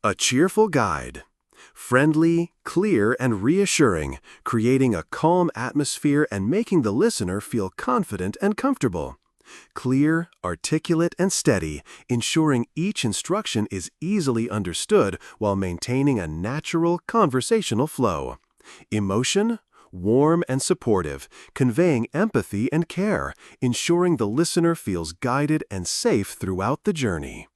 A cheerful guide. Friendly, clear, and reassuring, creating a calm atmosphere and making the listener feel confident and comfortable. Clear, articulate, and steady, ensuring each instruction is easily understood while maintaining a natural conversational flow. Emotion? Warm and supportive, conveying empathy and care, ensuring the listener feels guided and safe throughout the journey.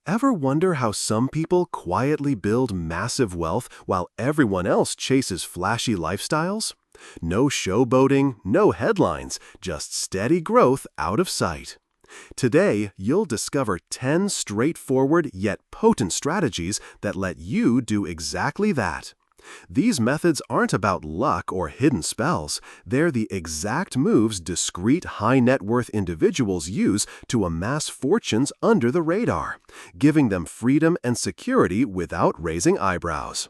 Ever wonder how some people quietly build massive wealth while everyone else chases flashy lifestyles? No showboating, no headlines, just steady growth out of sight. Today, you'll discover 10 straightforward yet potent strategies that let you do exactly that. These methods aren't about luck or hidden spells. They're the exact moves discreet high-net-worth individuals use to amass fortunes under the radar, giving them freedom and security without raising eyebrows.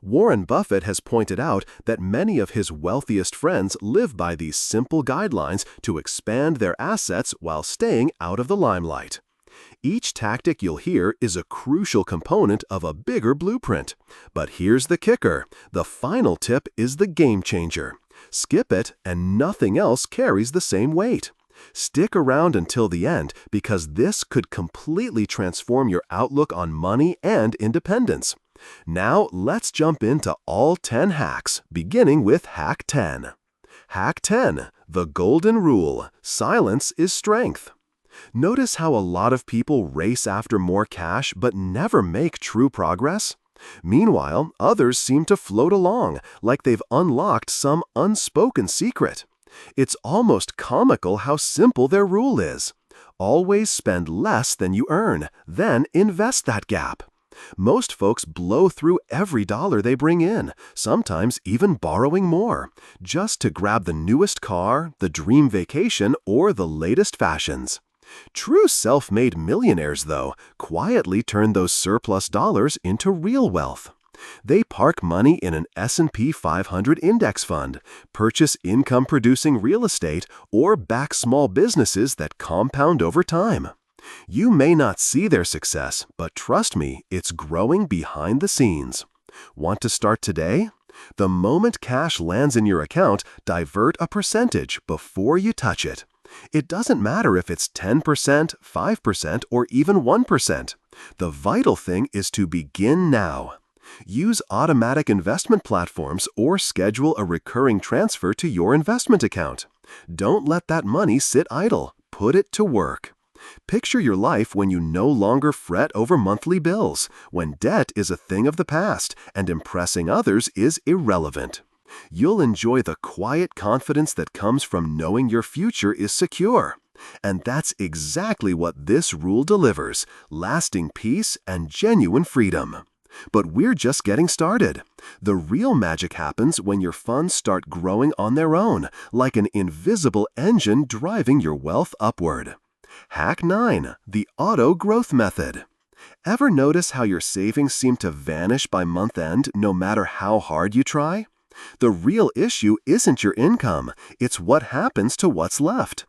Warren Buffett has pointed out that many of his wealthiest friends live by these simple guidelines to expand their assets while staying out of the limelight. Each tactic you'll hear is a crucial component of a bigger blueprint. But here's the kicker. The final tip is the game changer. Skip it, and nothing else carries the same weight. Stick around until the end because this could completely transform your outlook on money and independence. Now, let's jump into all 10 hacks, beginning with Hack 10. Hack 10. The Golden Rule. Silence is strength. Notice how a lot of people race after more cash but never make true progress? Meanwhile, others seem to float along, like they've unlocked some unspoken secret. It's almost comical how simple their rule is. Always spend less than you earn, then invest that gap. Most folks blow through every dollar they bring in, sometimes even borrowing more, just to grab the newest car, the dream vacation, or the latest fashions. True self-made millionaires, though, quietly turn those surplus dollars into real wealth. They park money in an S&P 500 index fund, purchase income-producing real estate, or back small businesses that compound over time. You may not see their success, but trust me, it's growing behind the scenes. Want to start today? The moment cash lands in your account, divert a percentage before you touch it. It doesn't matter if it's 10%, 5%, or even 1%. The vital thing is to begin now. Use automatic investment platforms or schedule a recurring transfer to your investment account. Don't let that money sit idle. Put it to work. Picture your life when you no longer fret over monthly bills, when debt is a thing of the past and impressing others is irrelevant. You'll enjoy the quiet confidence that comes from knowing your future is secure. And that's exactly what this rule delivers: lasting peace and genuine freedom. But we're just getting started. The real magic happens when your funds start growing on their own, like an invisible engine driving your wealth upward. Hack 9. The Auto Growth Method. Ever notice how your savings seem to vanish by month end no matter how hard you try? The real issue isn't your income, it's what happens to what's left.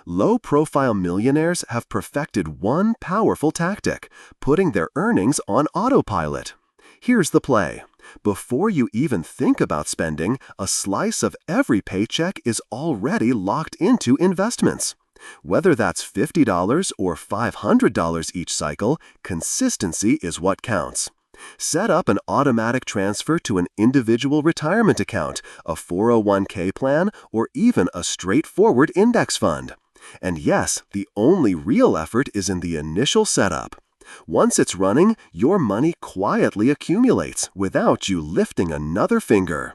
Low-profile millionaires have perfected one powerful tactic: putting their earnings on autopilot. Here's the play. Before you even think about spending, a slice of every paycheck is already locked into investments. Whether that's $50 or $500 each cycle, consistency is what counts. Set up an automatic transfer to an individual retirement account, a 401k plan, or even a straightforward index fund. And yes, the only real effort is in the initial setup. Once it's running, your money quietly accumulates without you lifting another finger.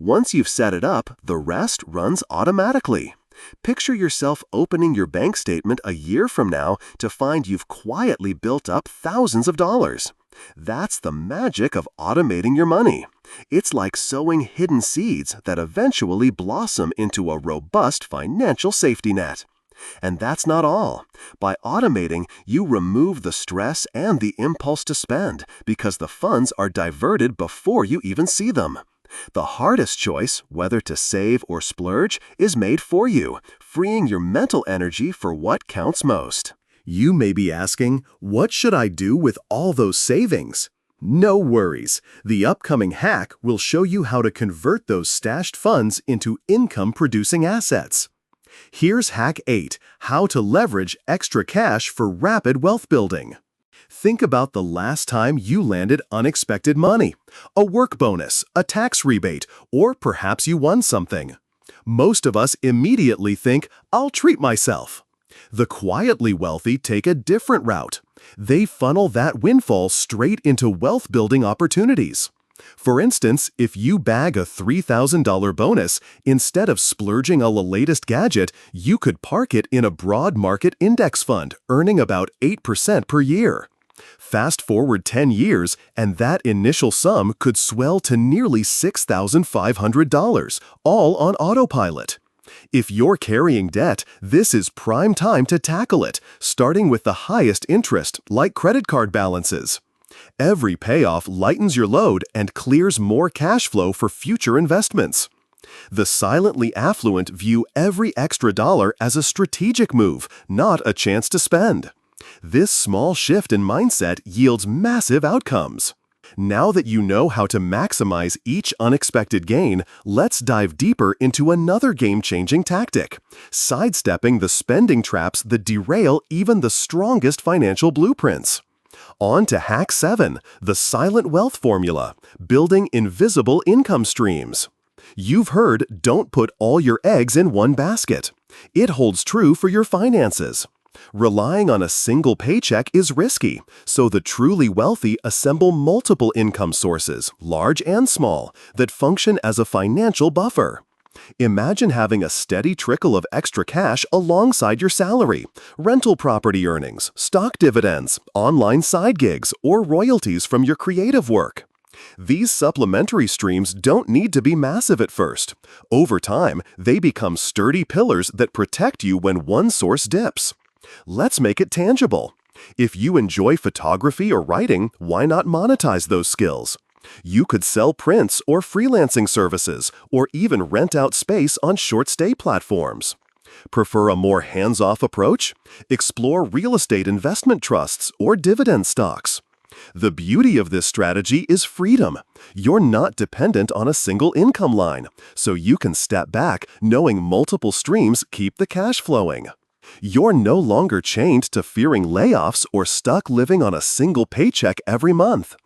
Once you've set it up, the rest runs automatically. Picture yourself opening your bank statement a year from now to find you've quietly built up thousands of dollars. That's the magic of automating your money. It's like sowing hidden seeds that eventually blossom into a robust financial safety net. And that's not all. By automating, you remove the stress and the impulse to spend because the funds are diverted before you even see them. The hardest choice, whether to save or splurge, is made for you, freeing your mental energy for what counts most. You may be asking, what should I do with all those savings? No worries. The upcoming hack will show you how to convert those stashed funds into income-producing assets. Here's Hack 8, how to leverage extra cash for rapid wealth building. Think about the last time you landed unexpected money, a work bonus, a tax rebate, or perhaps you won something. Most of us immediately think, I'll treat myself. The quietly wealthy take a different route. They funnel that windfall straight into wealth-building opportunities. For instance, if you bag a $3,000 bonus, instead of splurging on the latest gadget, you could park it in a broad market index fund, earning about 8% per year. Fast forward 10 years, and that initial sum could swell to nearly $6,500, all on autopilot. If you're carrying debt, this is prime time to tackle it, starting with the highest interest, like credit card balances. Every payoff lightens your load and clears more cash flow for future investments. The silently affluent view every extra dollar as a strategic move, not a chance to spend. This small shift in mindset yields massive outcomes. Now that you know how to maximize each unexpected gain, let's dive deeper into another game-changing tactic: sidestepping the spending traps that derail even the strongest financial blueprints. On to Hack 7, the silent wealth formula, building invisible income streams. You've heard, don't put all your eggs in one basket. It holds true for your finances. Relying on a single paycheck is risky, so the truly wealthy assemble multiple income sources, large and small, that function as a financial buffer. Imagine having a steady trickle of extra cash alongside your salary, rental property earnings, stock dividends, online side gigs, or royalties from your creative work. These supplementary streams don't need to be massive at first. Over time, they become sturdy pillars that protect you when one source dips. Let's make it tangible. If you enjoy photography or writing, why not monetize those skills? You could sell prints or freelancing services, or even rent out space on short-stay platforms. Prefer a more hands-off approach? Explore real estate investment trusts or dividend stocks. The beauty of this strategy is freedom. You're not dependent on a single income line, so you can step back knowing multiple streams keep the cash flowing. You're no longer chained to fearing layoffs or stuck living on a single paycheck every month.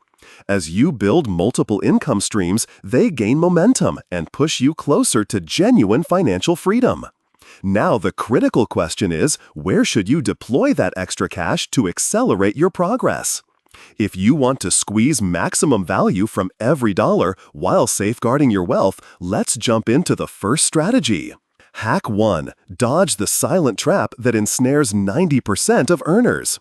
As you build multiple income streams, they gain momentum and push you closer to genuine financial freedom. Now the critical question is, where should you deploy that extra cash to accelerate your progress? If you want to squeeze maximum value from every dollar while safeguarding your wealth, let's jump into the first strategy. Hack 1. Dodge the silent trap that ensnares 90% of earners.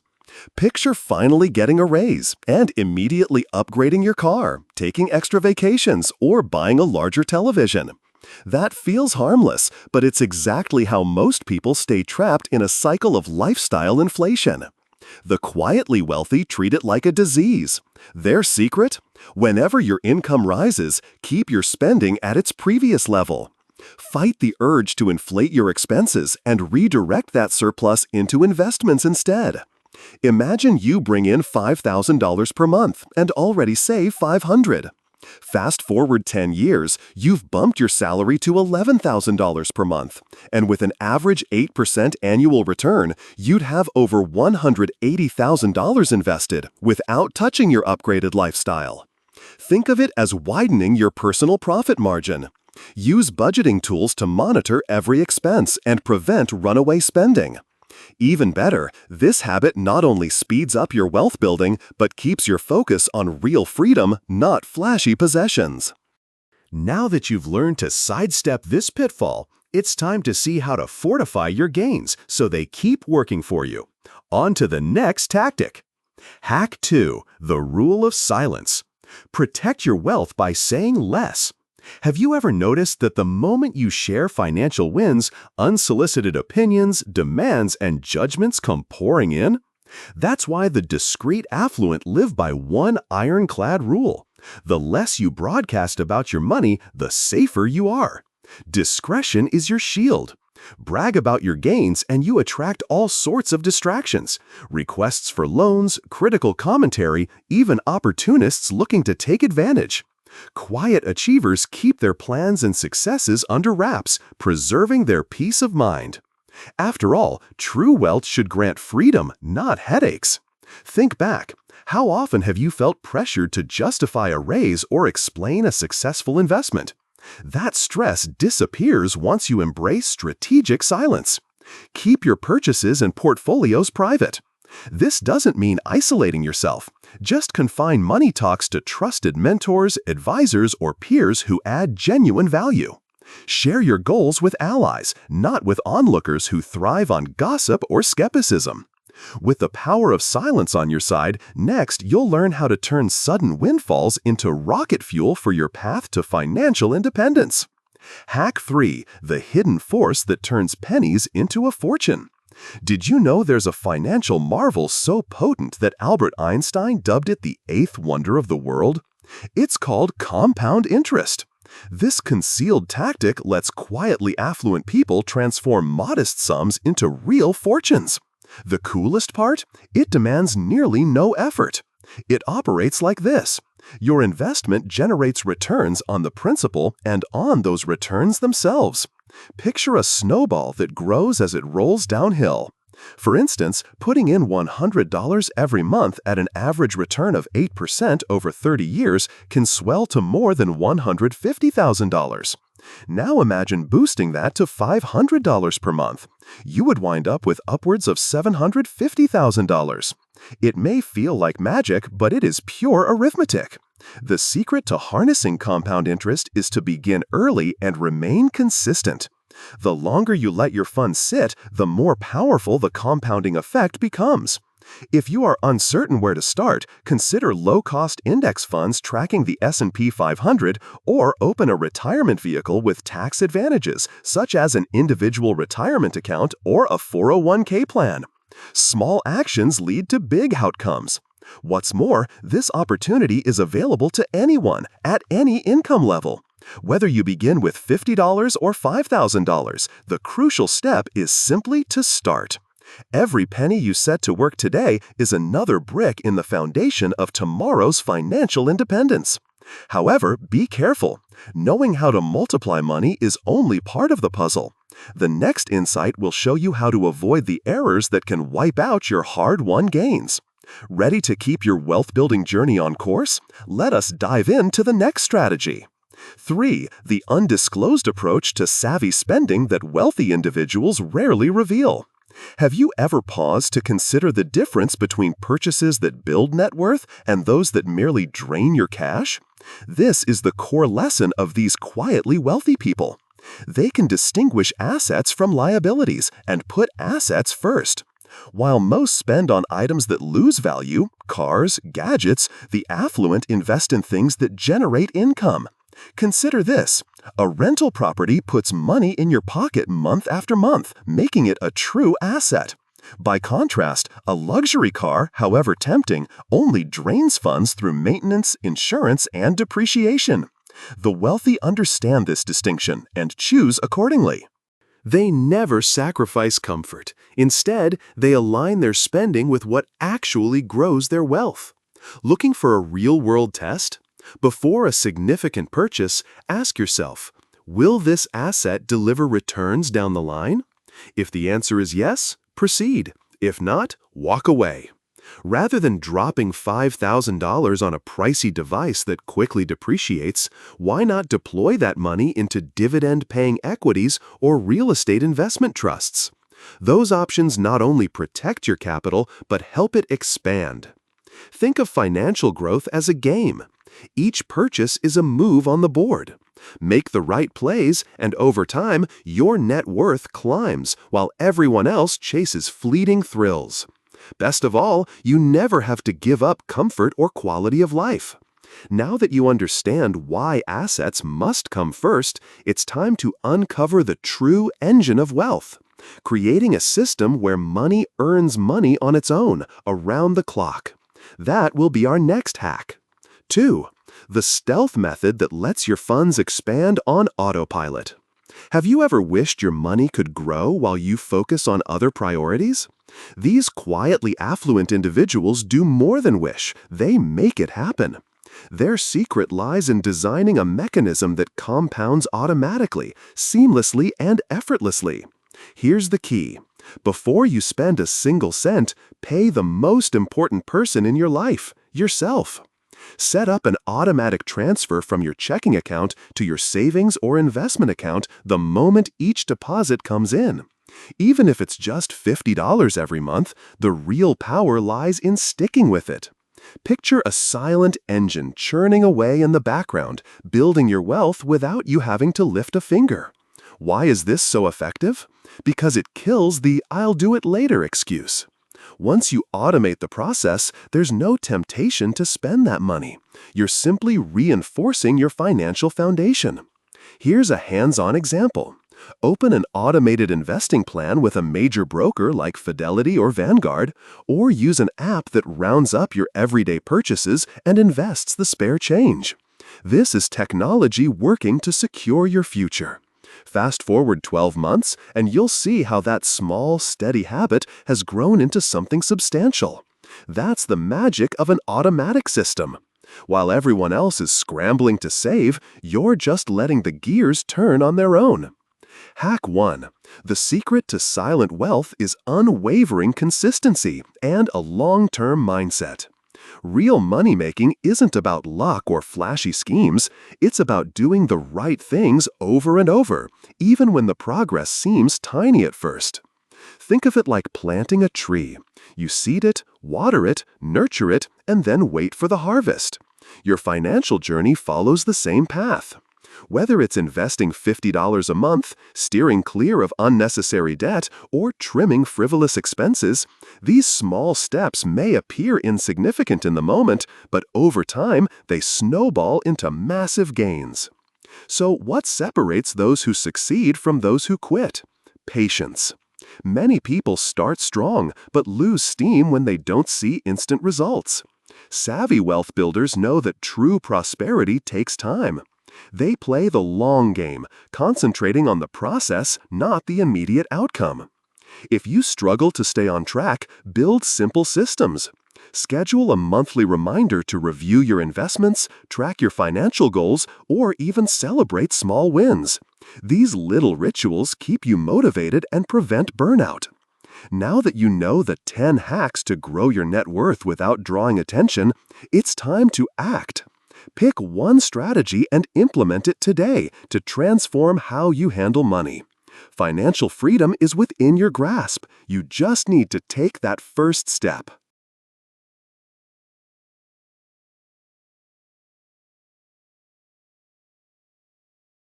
Picture finally getting a raise and immediately upgrading your car, taking extra vacations, or buying a larger television. That feels harmless, but it's exactly how most people stay trapped in a cycle of lifestyle inflation. The quietly wealthy treat it like a disease. Their secret? Whenever your income rises, keep your spending at its previous level. Fight the urge to inflate your expenses and redirect that surplus into investments instead. Imagine you bring in $5,000 per month and already save $500. Fast forward 10 years, you've bumped your salary to $11,000 per month, and with an average 8% annual return, you'd have over $180,000 invested without touching your upgraded lifestyle. Think of it as widening your personal profit margin. Use budgeting tools to monitor every expense and prevent runaway spending. Even better, this habit not only speeds up your wealth building, but keeps your focus on real freedom, not flashy possessions. Now that you've learned to sidestep this pitfall, it's time to see how to fortify your gains so they keep working for you. On to the next tactic. Hack 2. The rule of silence. Protect your wealth by saying less. Have you ever noticed that the moment you share financial wins, unsolicited opinions, demands, and judgments come pouring in? That's why the discreet affluent live by one ironclad rule. The less you broadcast about your money, the safer you are. Discretion is your shield. Brag about your gains and you attract all sorts of distractions, requests for loans, critical commentary, even opportunists looking to take advantage. Quiet achievers keep their plans and successes under wraps, preserving their peace of mind. After all, true wealth should grant freedom, not headaches. Think back. How often have you felt pressured to justify a raise or explain a successful investment? That stress disappears once you embrace strategic silence. Keep your purchases and portfolios private. This doesn't mean isolating yourself. Just confine money talks to trusted mentors, advisors, or peers who add genuine value. Share your goals with allies, not with onlookers who thrive on gossip or skepticism. With the power of silence on your side, next you'll learn how to turn sudden windfalls into rocket fuel for your path to financial independence. Hack 3. The hidden force that turns pennies into a fortune. Did you know there's a financial marvel so potent that Albert Einstein dubbed it the eighth wonder of the world? It's called compound interest. This concealed tactic lets quietly affluent people transform modest sums into real fortunes. The coolest part? It demands nearly no effort. It operates like this. Your investment generates returns on the principal and on those returns themselves. Picture a snowball that grows as it rolls downhill. For instance, putting in $100 every month at an average return of 8% over 30 years can swell to more than $150,000. Now imagine boosting that to $500 per month. You would wind up with upwards of $750,000. It may feel like magic, but it is pure arithmetic. The secret to harnessing compound interest is to begin early and remain consistent. The longer you let your funds sit, the more powerful the compounding effect becomes. If you are uncertain where to start, consider low-cost index funds tracking the S&P 500 or open a retirement vehicle with tax advantages, such as an individual retirement account or a 401k plan. Small actions lead to big outcomes. What's more, this opportunity is available to anyone at any income level. Whether you begin with $50 or $5,000, the crucial step is simply to start. Every penny you set to work today is another brick in the foundation of tomorrow's financial independence. However, be careful. Knowing how to multiply money is only part of the puzzle. The next insight will show you how to avoid the errors that can wipe out your hard-won gains. Ready to keep your wealth-building journey on course? Let us dive into the next strategy. 3. The undisclosed approach to savvy spending that wealthy individuals rarely reveal. Have you ever paused to consider the difference between purchases that build net worth and those that merely drain your cash? This is the core lesson of these quietly wealthy people. They can distinguish assets from liabilities and put assets first. While most spend on items that lose value, cars, gadgets, the affluent invest in things that generate income. Consider this. A rental property puts money in your pocket month after month, making it a true asset. By contrast, a luxury car, however tempting, only drains funds through maintenance, insurance, and depreciation. The wealthy understand this distinction and choose accordingly. They never sacrifice comfort. Instead, they align their spending with what actually grows their wealth. Looking for a real-world test? Before a significant purchase, ask yourself, will this asset deliver returns down the line? If the answer is yes, proceed. If not, walk away. Rather than dropping $5,000 on a pricey device that quickly depreciates, why not deploy that money into dividend-paying equities or real estate investment trusts? Those options not only protect your capital, but help it expand. Think of financial growth as a game. Each purchase is a move on the board. Make the right plays, and over time, your net worth climbs while everyone else chases fleeting thrills. Best of all, you never have to give up comfort or quality of life. Now that you understand why assets must come first, it's time to uncover the true engine of wealth, creating a system where money earns money on its own, around the clock. That will be our next hack. 2. The stealth method that lets your funds expand on autopilot. Have you ever wished your money could grow while you focus on other priorities? These quietly affluent individuals do more than wish, they make it happen. Their secret lies in designing a mechanism that compounds automatically, seamlessly, and effortlessly. Here's the key. Before you spend a single cent, pay the most important person in your life, yourself. Set up an automatic transfer from your checking account to your savings or investment account the moment each deposit comes in. Even if it's just $50 every month, the real power lies in sticking with it. Picture a silent engine churning away in the background, building your wealth without you having to lift a finger. Why is this so effective? Because it kills the "I'll do it later" excuse. Once you automate the process, there's no temptation to spend that money. You're simply reinforcing your financial foundation. Here's a hands-on example. Open an automated investing plan with a major broker like Fidelity or Vanguard, or use an app that rounds up your everyday purchases and invests the spare change. This is technology working to secure your future. Fast forward 12 months, and you'll see how that small, steady habit has grown into something substantial. That's the magic of an automatic system. While everyone else is scrambling to save, you're just letting the gears turn on their own. Hack 1. The secret to silent wealth is unwavering consistency and a long-term mindset. Real money-making isn't about luck or flashy schemes. It's about doing the right things over and over, even when the progress seems tiny at first. Think of it like planting a tree. You seed it, water it, nurture it, and then wait for the harvest. Your financial journey follows the same path. Whether it's investing $50 a month, steering clear of unnecessary debt, or trimming frivolous expenses, these small steps may appear insignificant in the moment, but over time, they snowball into massive gains. So what separates those who succeed from those who quit? Patience. Many people start strong, but lose steam when they don't see instant results. Savvy wealth builders know that true prosperity takes time. They play the long game, concentrating on the process, not the immediate outcome. If you struggle to stay on track, build simple systems. Schedule a monthly reminder to review your investments, track your financial goals, or even celebrate small wins. These little rituals keep you motivated and prevent burnout. Now that you know the 10 hacks to grow your net worth without drawing attention, it's time to act. Pick one strategy and implement it today to transform how you handle money. Financial freedom is within your grasp. You just need to take that first step.